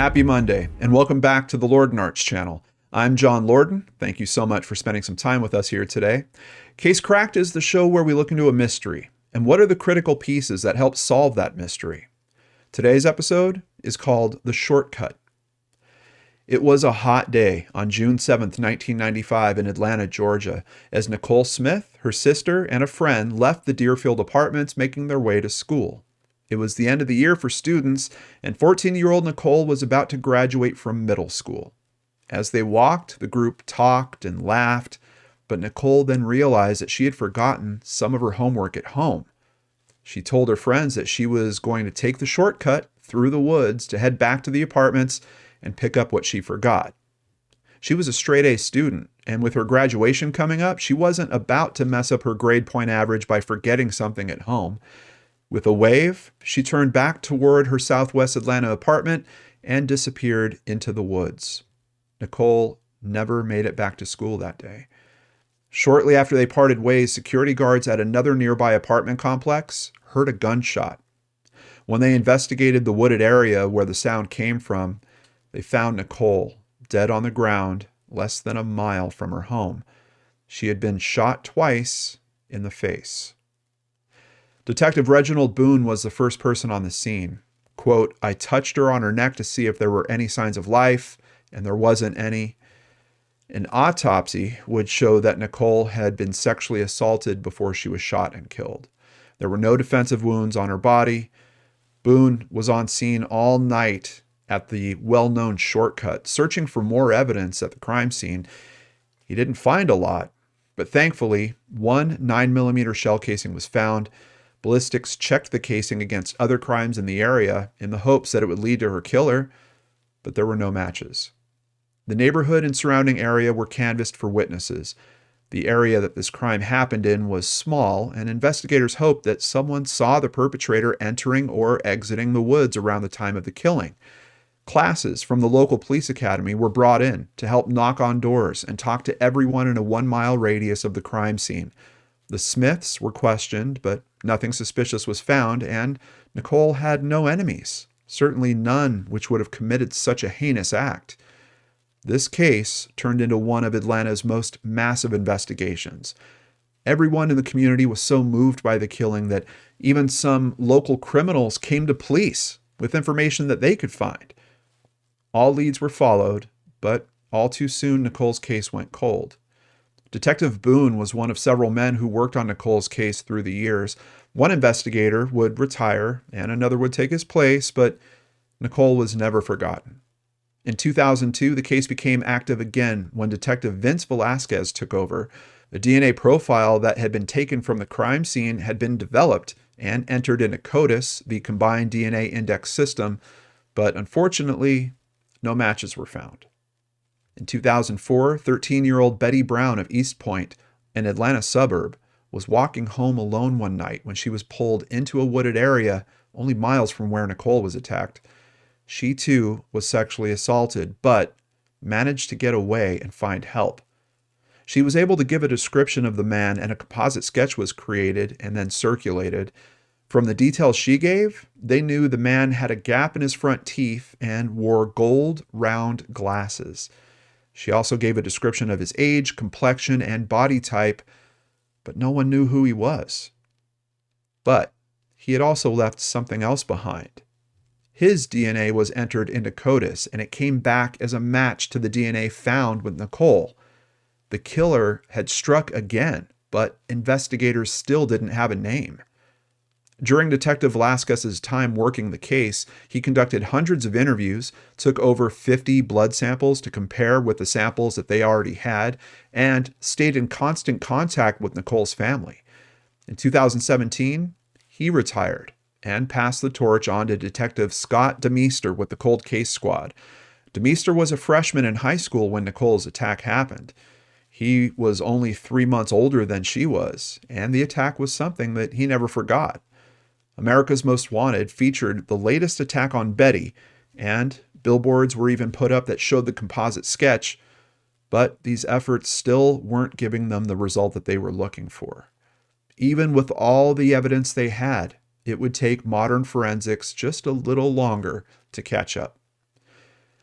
Happy Monday, and welcome back to the LordanArts channel. I'm John Lordan. Thank you so much for spending some time with us here today. Case Cracked is the show where we look into a mystery, and what are the critical pieces that help solve that mystery. Today's episode is called The Shortcut. It was a hot day on June 7th, 1995 in Atlanta, Georgia, as Nacole Smith, her sister, and a friend left the Deerfield apartments making their way to school. It was the end of the year for students, and 14-year-old Nacole was about to graduate from middle school. As they walked, the group talked and laughed, but Nacole then realized that she had forgotten some of her homework at home. She told her friends that she was going to take the shortcut through the woods to head back to the apartments and pick up what she forgot. She was a straight-A student, and with her graduation coming up, she wasn't about to mess up her grade point average by forgetting something at home. With a wave, she turned back toward her Southwest Atlanta apartment and disappeared into the woods. Nacole never made it back to school that day. Shortly after they parted ways, security guards at another nearby apartment complex heard a gunshot. When they investigated the wooded area where the sound came from, they found Nacole dead on the ground less than a mile from her home. She had been shot twice in the face. Detective Reginald Boone was the first person on the scene. Quote, "I touched her on her neck to see if there were any signs of life, and there wasn't any. An autopsy would show that Nacole had been sexually assaulted before she was shot and killed. There were no defensive wounds on her body." Boone was on scene all night at the well-known shortcut, searching for more evidence at the crime scene. He didn't find a lot, but thankfully, one 9mm shell casing was found. Ballistics checked the casing against other crimes in the area in the hopes that it would lead to her killer, but there were no matches. The neighborhood and surrounding area were canvassed for witnesses. The area that this crime happened in was small, and investigators hoped that someone saw the perpetrator entering or exiting the woods around the time of the killing. Classes from the local police academy were brought in to help knock on doors and talk to everyone in a 1-mile radius of the crime scene. The Smiths were questioned, but nothing suspicious was found, and Nacole had no enemies, certainly none which would have committed such a heinous act. This case turned into one of Atlanta's most massive investigations. Everyone in the community was so moved by the killing that even some local criminals came to police with information that they could find. All leads were followed, but all too soon Nacole's case went cold. Detective Boone was one of several men who worked on Nacole's case through the years. One investigator would retire and another would take his place, but Nacole was never forgotten. In 2002, the case became active again when Detective Vince Velasquez took over. A DNA profile that had been taken from the crime scene had been developed and entered into CODIS, the Combined DNA Index System, but unfortunately, no matches were found. In 2004, 13-year-old Betty Brown of East Point, an Atlanta suburb, was walking home alone one night when she was pulled into a wooded area only miles from where Nacole was attacked. She too was sexually assaulted, but managed to get away and find help. She was able to give a description of the man, and a composite sketch was created and then circulated. From the details she gave, they knew the man had a gap in his front teeth and wore gold round glasses. She also gave a description of his age, complexion, and body type, but no one knew who he was. But he had also left something else behind. His DNA was entered into CODIS, and it came back as a match to the DNA found with Nacole. The killer had struck again, but investigators still didn't have a name. During Detective Velasquez's time working the case, he conducted hundreds of interviews, took over 50 blood samples to compare with the samples that they already had, and stayed in constant contact with Nacole's family. In 2017, he retired and passed the torch on to Detective Scott DeMeester with the Cold Case Squad. DeMeester was a freshman in high school when Nacole's attack happened. He was only 3 months older than she was, and the attack was something that he never forgot. America's Most Wanted featured the latest attack on Betty, and billboards were even put up that showed the composite sketch, but these efforts still weren't giving them the result that they were looking for. Even with all the evidence they had, it would take modern forensics just a little longer to catch up.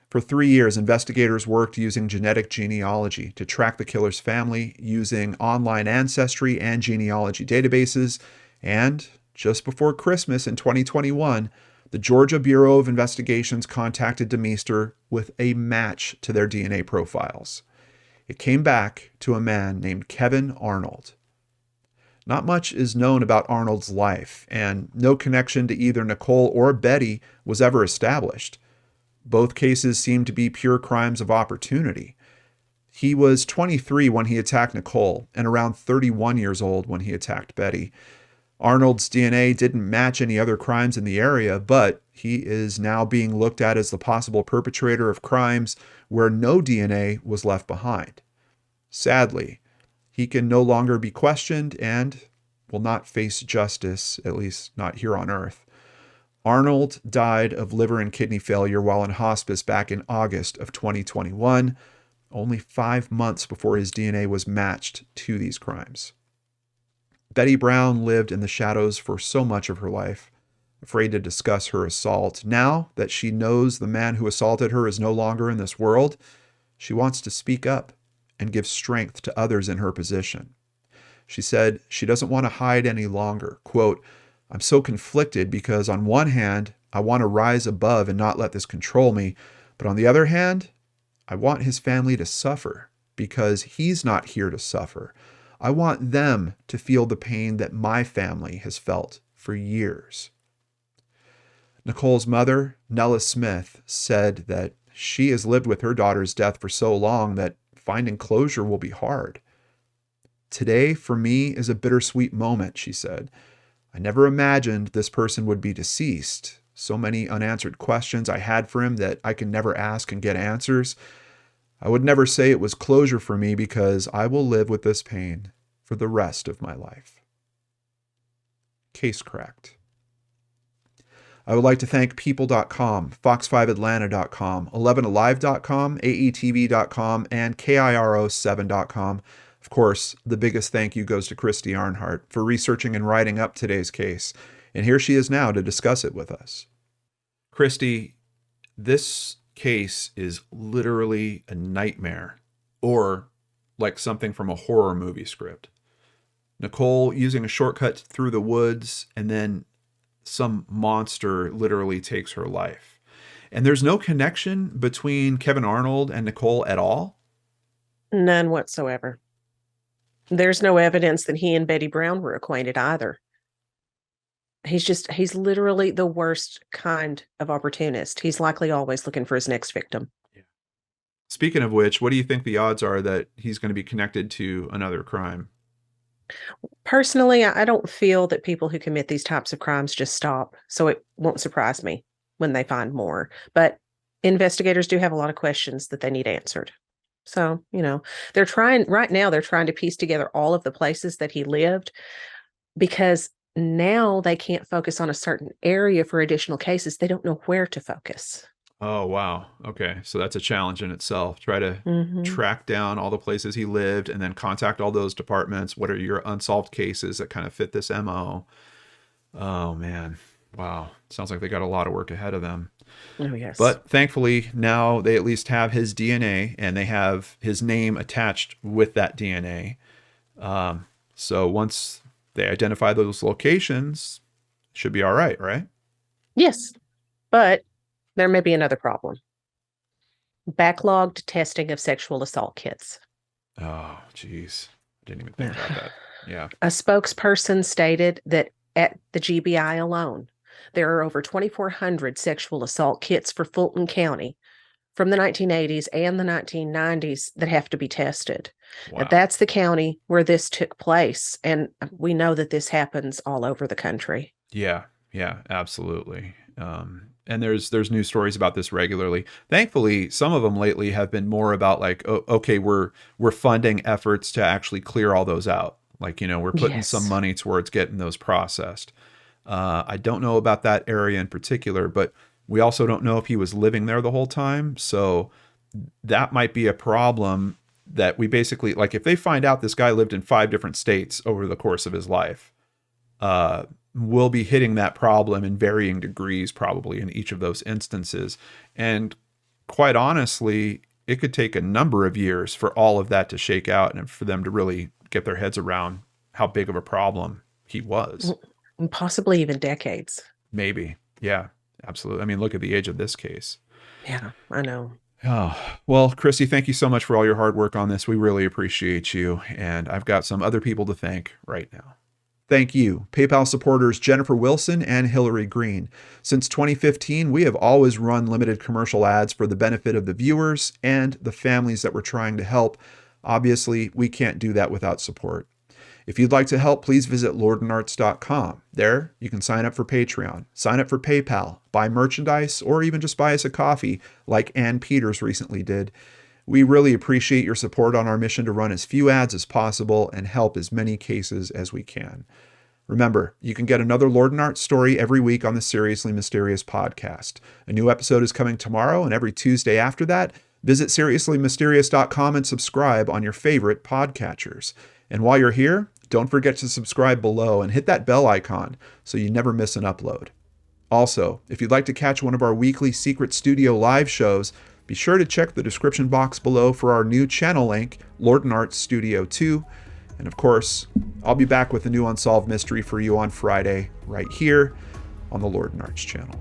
For 3 years, investigators worked using genetic genealogy to track the killer's family using online ancestry and genealogy databases. And just before Christmas in 2021, the Georgia Bureau of Investigations contacted DeMeester with a match to their DNA profiles. It came back to a man named Kevin Arnold. Not much is known about Arnold's life, and no connection to either Nacole or Betty was ever established. Both cases seem to be pure crimes of opportunity. He was 23 when he attacked Nacole and around 31 years old when he attacked Betty. Arnold's DNA didn't match any other crimes in the area, but he is now being looked at as the possible perpetrator of crimes where no DNA was left behind. Sadly, he can no longer be questioned and will not face justice, at least not here on Earth. Arnold died of liver and kidney failure while in hospice back in August of 2021, only 5 months before his DNA was matched to these crimes. Betty Brown lived in the shadows for so much of her life, afraid to discuss her assault. Now that she knows the man who assaulted her is no longer in this world, she wants to speak up and give strength to others in her position. She said she doesn't want to hide any longer. Quote, "I'm so conflicted because on one hand, I want to rise above and not let this control me, but on the other hand, I want his family to suffer because he's not here to suffer. I want them to feel the pain that my family has felt for years." Nacole's mother, Nacole Smith, said that she has lived with her daughter's death for so long that finding closure will be hard. "Today, for me, is a bittersweet moment," she said. "I never imagined this person would be deceased. So many unanswered questions I had for him that I can never ask and get answers. I would never say it was closure for me because I will live with this pain for the rest of my life." Case cracked. I would like to thank People.com, Fox5Atlanta.com, 11alive.com, AETV.com, and KIRO7.com. Of course, the biggest thank you goes to Christy Arnhart for researching and writing up today's case. And here she is now to discuss it with us. Christy, this case is literally a nightmare, or like something from a horror movie script. Nacole using a shortcut through the woods, and then some monster literally takes her life. And there's no connection between Kevin Arnold and Nacole at all? None whatsoever. There's no evidence that he and Betty Brown were acquainted either. He's literally the worst kind of opportunist. He's likely always looking for his next victim. Yeah. Speaking of which, what do you think the odds are that he's going to be connected to another crime? Personally, I don't feel that people who commit these types of crimes just stop. So it won't surprise me when they find more. But investigators do have a lot of questions that they need answered. So, they're trying to piece together all of the places that he lived, because now they can't focus on a certain area for additional cases. They don't know where to focus. Oh, wow. Okay. So that's a challenge in itself. Try to track down all the places he lived and then contact all those departments. What are your unsolved cases that kind of fit this MO? Oh, man. Wow. Sounds like they got a lot of work ahead of them. Oh, yes. But thankfully, now they at least have his DNA and they have his name attached with that DNA. So once they identify those locations, it should be all right, right? Yes. But there may be another problem. Backlogged testing of sexual assault kits. Oh, geez. Didn't even think about that. Yeah. A spokesperson stated that at the GBI alone, there are over 2,400 sexual assault kits for Fulton County from the 1980s and the 1990s that have to be tested. Wow. Now, that's the county where this took place, and we know that this happens all over the country. Yeah, absolutely. And there's news stories about this regularly. Thankfully, some of them lately have been more about like, oh, okay, we're funding efforts to actually clear all those out. Like, we're putting some money towards getting those processed. I don't know about that area in particular, but we also don't know if he was living there the whole time. So that might be a problem that we basically, like, if they find out this guy lived in 5 different states over the course of his life, we'll be hitting that problem in varying degrees probably in each of those instances. And quite honestly, it could take a number of years for all of that to shake out and for them to really get their heads around how big of a problem he was. And possibly even decades. Maybe. Yeah, absolutely. I mean, look at the age of this case. Yeah, I know. Oh, well, Chrissy, thank you so much for all your hard work on this. We really appreciate you. And I've got some other people to thank right now. Thank you, PayPal supporters Jennifer Wilson and Hillary Green. Since 2015, we have always run limited commercial ads for the benefit of the viewers and the families that we're trying to help. Obviously, we can't do that without support. If you'd like to help, please visit LordanArts.com. There, you can sign up for Patreon, sign up for PayPal, buy merchandise, or even just buy us a coffee like Ann Peters recently did. We really appreciate your support on our mission to run as few ads as possible and help as many cases as we can. Remember, you can get another LordanArts story every week on the Seriously Mysterious podcast. A new episode is coming tomorrow, and every Tuesday after that, visit SeriouslyMysterious.com and subscribe on your favorite podcatchers. And while you're here, don't forget to subscribe below and hit that bell icon so you never miss an upload. Also, if you'd like to catch one of our weekly Secret Studio live shows, be sure to check the description box below for our new channel link, LordanArts Studio 2. And of course, I'll be back with a new Unsolved Mystery for you on Friday, right here on the LordanArts channel.